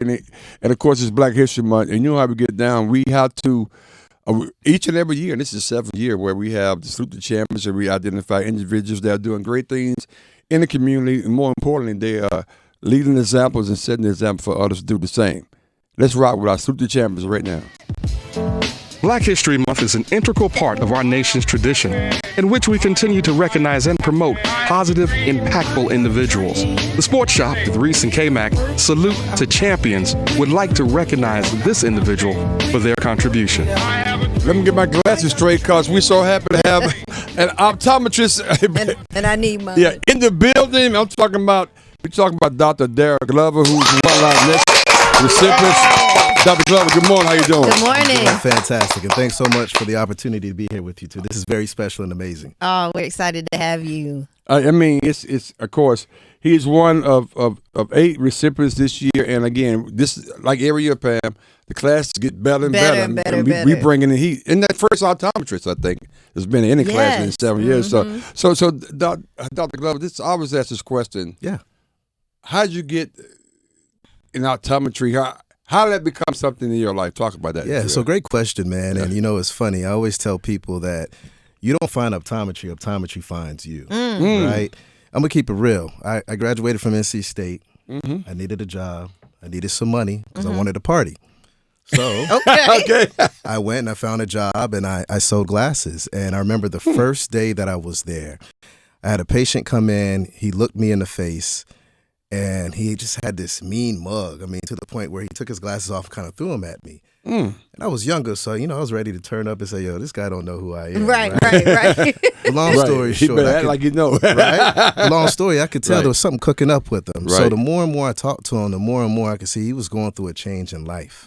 and of course it's Black History Month, and you know how we get down. We have to each and every year, and this is the 7th year where we have the Salute the Champions, and we identify individuals that are doing great things in the community, and more importantly, they are leading examples and setting the example for others to do the same. Let's rock with our Salute the Champions right now. Black History Month is an integral part of our nation's tradition, in which we continue to recognize and promote positive, impactful individuals. The Sports Shop with Reese and K-Mac, Salute to Champions, would like to recognize this individual for their contribution. Let me get my glasses straight, because we're so happy to have an optometrist. and I need mine. Yeah, in the building. We're talking about Dr. Darryl Glover, who's one of our next recipients. Dr. Glover, good morning. How you doing? Good morning. Doing fantastic, and thanks so much for the opportunity to be here with you too. This is very special and amazing. Oh, we're excited to have you. I mean, it's of course he's one of 8 recipients this year, and again, this like every year, Pam, the classes get better and better. And we bring in the heat. And that first optometrist, I think, has been in any class in 7 years. So Dr. Glover, I always ask this question. Yeah. How did you get in optometry? How did that become something in your life? Talk about that. Yeah, so great question, man. And it's funny. I always tell people that you don't find optometry finds you, right? I'm going to keep it real. I graduated from NC State. I needed a job. I needed some money because I wanted to party. So I went and I found a job, and I sold glasses. And I remember the first day that I was there, I had a patient come in. He looked me in the face. And he just had this mean mug. I mean, to the point where he took his glasses off and kind of threw them at me. And I was younger, so, I was ready to turn up and say, yo, this guy don't know who I am. Right. Long story short. He better act like you know. Right? Long story, I could tell there was something cooking up with him. Right. So the more and more I talked to him, the more and more I could see he was going through a change in life.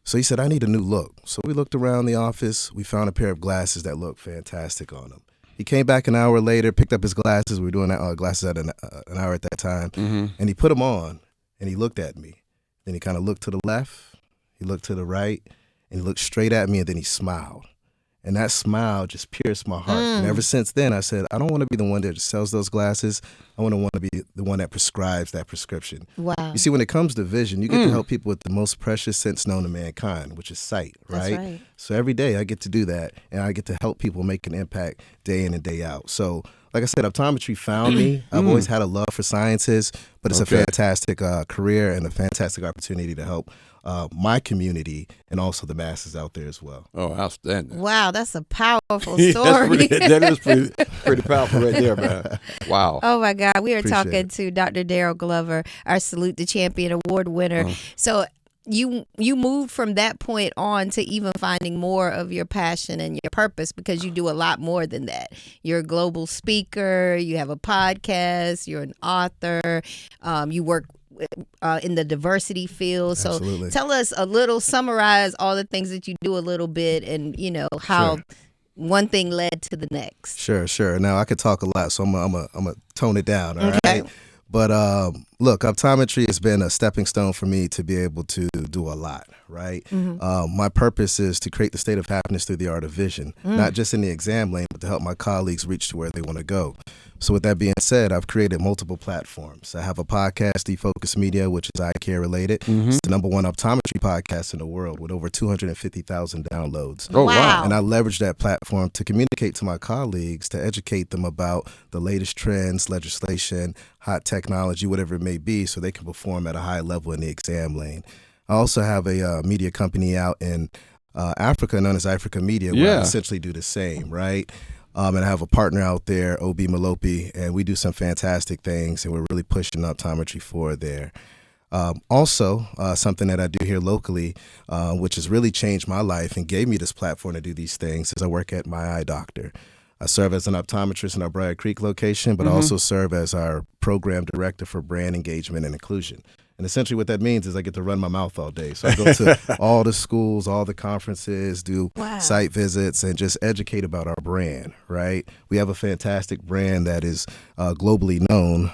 So he said, I need a new look. So we looked around the office. We found a pair of glasses that looked fantastic on him. He came back an hour later, picked up his glasses. We were doing glasses at an hour at that time. And he put them on, and he looked at me. Then he kind of looked to the left, he looked to the right, and he looked straight at me, and then he smiled. And that smile just pierced my heart. And ever since then, I said, I don't want to be the one that just sells those glasses. I want to be the one that prescribes that prescription. Wow. You see, when it comes to vision, you get to help people with the most precious sense known to mankind, which is sight, right? That's right. So every day I get to do that, and I get to help people make an impact day in and day out. So like I said, optometry found me. I've always had a love for sciences, but it's a fantastic career and a fantastic opportunity to help my community and also the masses out there as well. Oh, outstanding. Wow, that's a powerful story. That is pretty powerful right there, man. Wow. Oh, my God. We are Appreciate talking to Dr. Darryl Glover, our Salute the Champion Award winner. So you moved from that point on to even finding more of your passion and your purpose, because you do a lot more than that. You're a global speaker. You have a podcast. You're an author. You work in the diversity field. So Absolutely. Tell us summarize all the things that you do a little bit, and how one thing led to the next. Sure. Now I could talk a lot, so I'm gonna tone it down. All right. But look, optometry has been a stepping stone for me to be able to do a lot, right? My purpose is to create the state of happiness through the art of vision, not just in the exam lane, but to help my colleagues reach to where they want to go. So with that being said, I've created multiple platforms. I have a podcast, Defocus Media, which is eye care related. It's the #1 optometry podcast in the world with over 250,000 downloads. Oh, wow. And I leverage that platform to communicate to my colleagues, to educate them about the latest trends, legislation, hot technology, whatever it may be, so they can perform at a high level in the exam lane. I also have a media company out in Africa known as Africa Media, where I essentially do the same, right? And I have a partner out there, OB Malopi, and we do some fantastic things, and we're really pushing optometry forward there. Also, something that I do here locally, which has really changed my life and gave me this platform to do these things, is I work at my eye doctor. I serve as an optometrist in our Briar Creek location, but I also serve as our program director for brand engagement and inclusion. And essentially what that means is I get to run my mouth all day. So I go to all the schools, all the conferences, do site visits, and just educate about our brand, right? We have a fantastic brand that is globally known,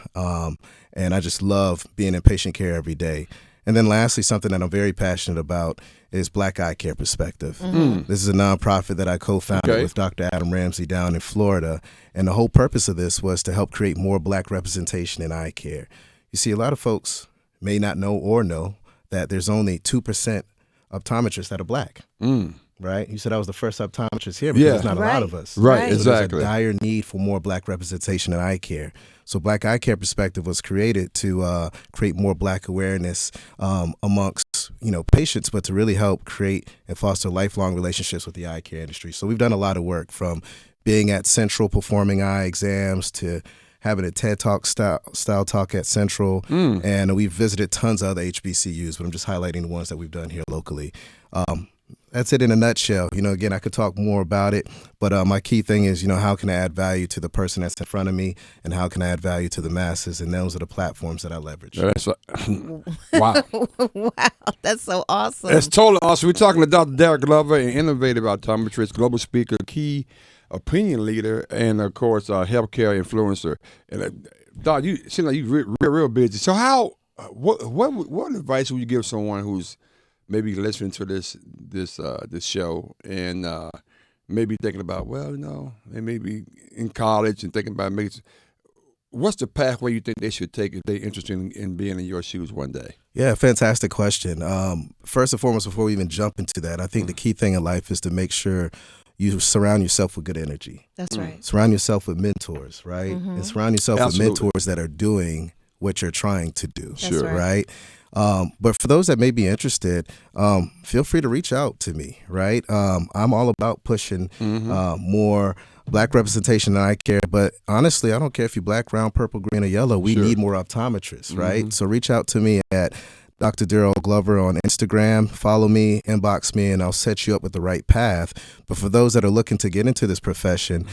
and I just love being in patient care every day. And then lastly, something that I'm very passionate about is Black Eye Care Perspective. This is a nonprofit that I co-founded with Dr. Adam Ramsey down in Florida. And the whole purpose of this was to help create more Black representation in eye care. You see, a lot of folks may not know or know that there's only 2% optometrists that are black. Right? You said I was the first optometrist here because there's not a lot of us. Right, So exactly. there's a dire need for more black representation in eye care. So Black Eye Care Perspective was created to create more black awareness amongst patients, but to really help create and foster lifelong relationships with the eye care industry. So we've done a lot of work, from being at Central performing eye exams to having a TED Talk style talk at Central, and we've visited tons of other HBCUs, but I'm just highlighting the ones that we've done here locally. That's it in a nutshell. Again, I could talk more about it, but my key thing is, how can I add value to the person that's in front of me, and how can I add value to the masses? And those are the platforms that I leverage. Wow. Wow, that's so awesome. That's totally awesome. We're talking to Dr. Darryl Glover, an innovative optometrist, global speaker, key opinion leader, and of course, healthcare influencer. And Doc, you seem like you're real busy. So, what advice would you give someone who's maybe listening to this show and maybe thinking about, they may be in college and thinking about what's the pathway you think they should take if they're interested in being in your shoes one day? Yeah, fantastic question. First and foremost, before we even jump into that, I think the key thing in life is to make sure you surround yourself with good energy. That's right. Surround yourself with mentors, right? And surround yourself with mentors that are doing what you're trying to do, right? But for those that may be interested, feel free to reach out to me, right? I'm all about pushing more black representation in eye care, but honestly, I don't care if you're black, brown, purple, green, or yellow. We need more optometrists, right? So reach out to me at Dr. Darryl Glover on Instagram. Follow me, inbox me, and I'll set you up with the right path. But for those that are looking to get into this profession,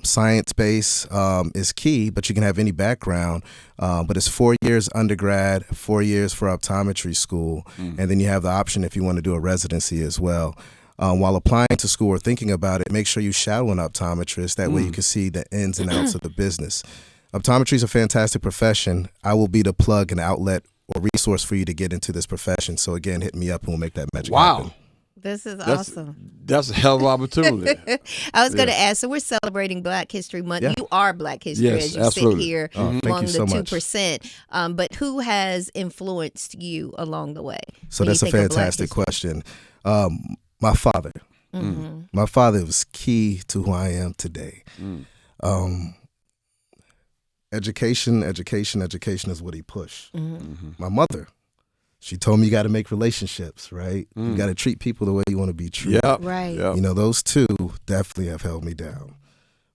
science-based is key, but you can have any background. But it's 4 years undergrad, 4 years for optometry school, and then you have the option if you want to do a residency as well. While applying to school or thinking about it, make sure you shadow an optometrist. That way you can see the ins and outs of the business. Optometry is a fantastic profession. I will be the plug and outlet or resource for you to get into this profession. So again, hit me up and we'll make that magic happen. This is awesome. That's a hell of an opportunity. I was going to ask, so we're celebrating Black History Month. You are Black History as you sit here among the 2%. But who has influenced you along the way? So that's a fantastic question. My father. My father was key to who I am today. Education is what he pushed. My mother, she told me you got to make relationships, right? You got to treat people the way you want to be treated. Right. Those two definitely have held me down.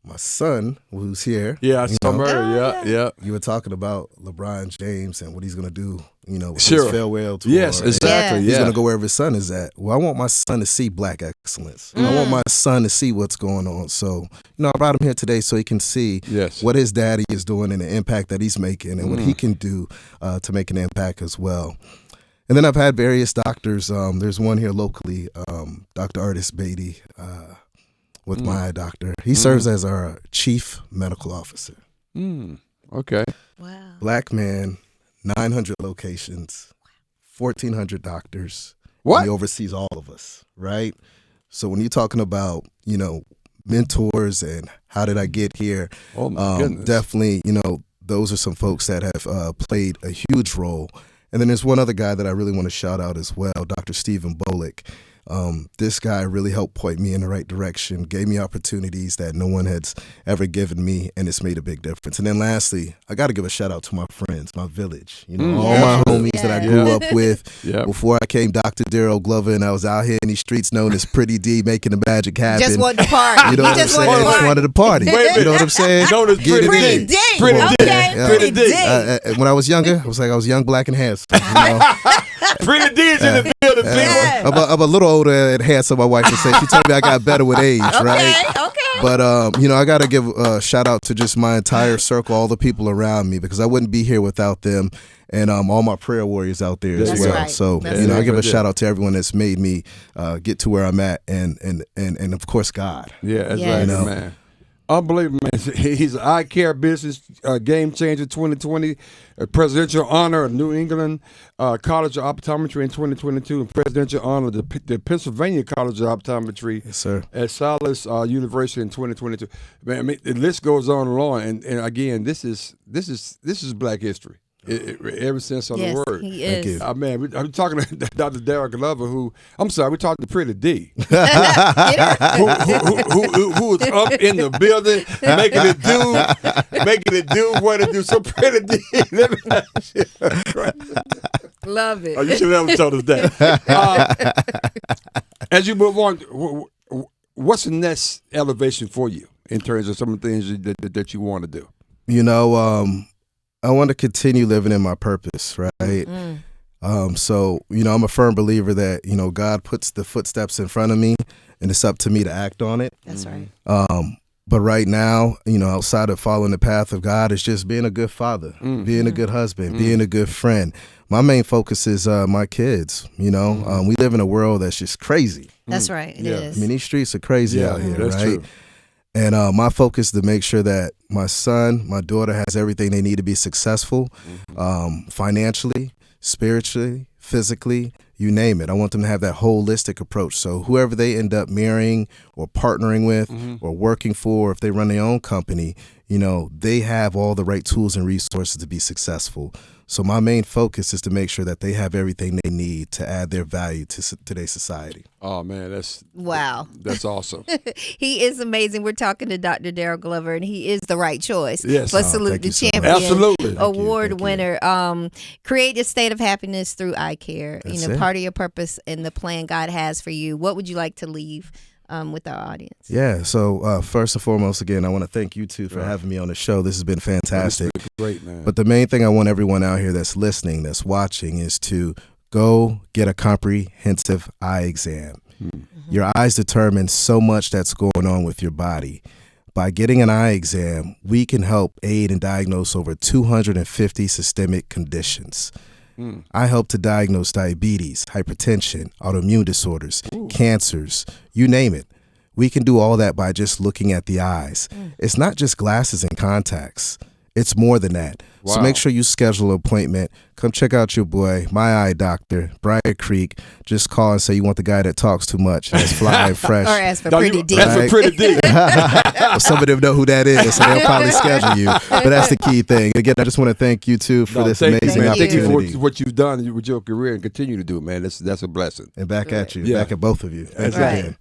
My son, who's here. Yeah, I saw her. You were talking about LeBron James and what he's going to do, with his farewell tour. Yes, exactly. He's going to go wherever his son is at. Well, I want my son to see black excellence. I want my son to see what's going on. So, I brought him here today so he can see what his daddy is doing and the impact that he's making and what he can do to make an impact as well. And then I've had various doctors. There's one here locally, Dr. Artis Beatty, with my eye doctor. He serves as our chief medical officer. Okay. Wow. Black man, 900 locations, 1,400 doctors. What? He oversees all of us, right? So when you're talking about, mentors and how did I get here, definitely, those are some folks that have played a huge role. And then there's one other guy that I really want to shout out as well, Dr. Stephen Bolick. This guy really helped point me in the right direction, gave me opportunities that no one has ever given me, and it's made a big difference. And then lastly, I got to give a shout out to my friends, my village, all my homies that I grew up with before I came Dr. Darryl Glover, and I was out here in these streets known as Pretty D, making the magic happen. Just wanted to party. You know what I'm saying? Just wanted to party. You know what I'm saying? Pretty D. Pretty D. When I was younger, I was young, black, and handsome. Pretty D's in the building, people. I'm a little older and handsome, my wife would say. She told me I got better with age, right? Okay. But, I got to give a shout out to just my entire circle, all the people around me, because I wouldn't be here without them, and all my prayer warriors out there as well. Right. So, I give a shout out to everyone that's made me get to where I'm at, and of course, God. Yeah, that's right, man. Unbelievable, man. He's an eye care business game changer 2020, a presidential honor of New England College of Optometry in 2022, and presidential honor of the Pennsylvania College of Optometry at Salis University in 2022. Man, the list goes on and on. And again, this is Black history. every sense of Yes, the word. he is. you. Man, I'm talking to Dr. Darryl Glover, we're talking to Pretty D, who was up in the building, making it do what it do. So Pretty D, Love it. oh, you should have never told us that. As you move on, what's the next elevation for you in terms of some of the things that you want to do? You know, I want to continue living in my purpose, right? So, you know, I'm a firm believer that, you know, God puts the footsteps in front of me and it's up to me to act on it. That's right. But right now, you know, outside of following the path of God, it's just being a good father, being a good husband, being a good friend. My main focus is my kids, you know. We live in a world that's just crazy. That's right. It is. I mean, these streets are crazy out here, that's right? true. And my focus is to make sure that my son, my daughter has everything they need to be successful, financially, spiritually, physically, you name it. I want them to have that holistic approach. So whoever they end up marrying or partnering with or working for, if they run their own company, you know, they have all the right tools and resources to be successful. So my main focus is to make sure that they have everything they need to add their value to today's society. Oh man, that's awesome. He is amazing. We're talking to Dr. Darryl Glover, and he is the right choice. Yes. For Salute thank the you so much. Champion Absolutely. Award winner. Create a state of happiness through eye care. That's you know, it. part of your purpose and the plan God has for you. What would you like to leave with our audience? Yeah, so first and foremost, again, I want to thank you two for having me on the show. This has been fantastic. Great, man. But the main thing I want everyone out here that's listening, that's watching, is to go get a comprehensive eye exam. Your eyes determine so much that's going on with your body. By getting an eye exam, we can help aid and diagnose over 250 systemic conditions. I help to diagnose diabetes, hypertension, autoimmune disorders, cancers, you name it. We can do all that by just looking at the eyes. It's not just glasses and contacts. It's more than that. So Wow. make sure you schedule an appointment. Come check out your boy, my eye doctor, Briar Creek. Just call and say you want the guy that talks too much. That's fly and fresh. Or ask for No, Pretty D. That's a Pretty D. Well, some of them know who that is, so they'll probably schedule you. But that's the key thing. Again, I just want to thank you two for this Thank amazing you, man. Thank opportunity. you for what you've done with your career and continue to do, man. That's a blessing. And back at you, Yeah. back at both of you. Thank you Right. again.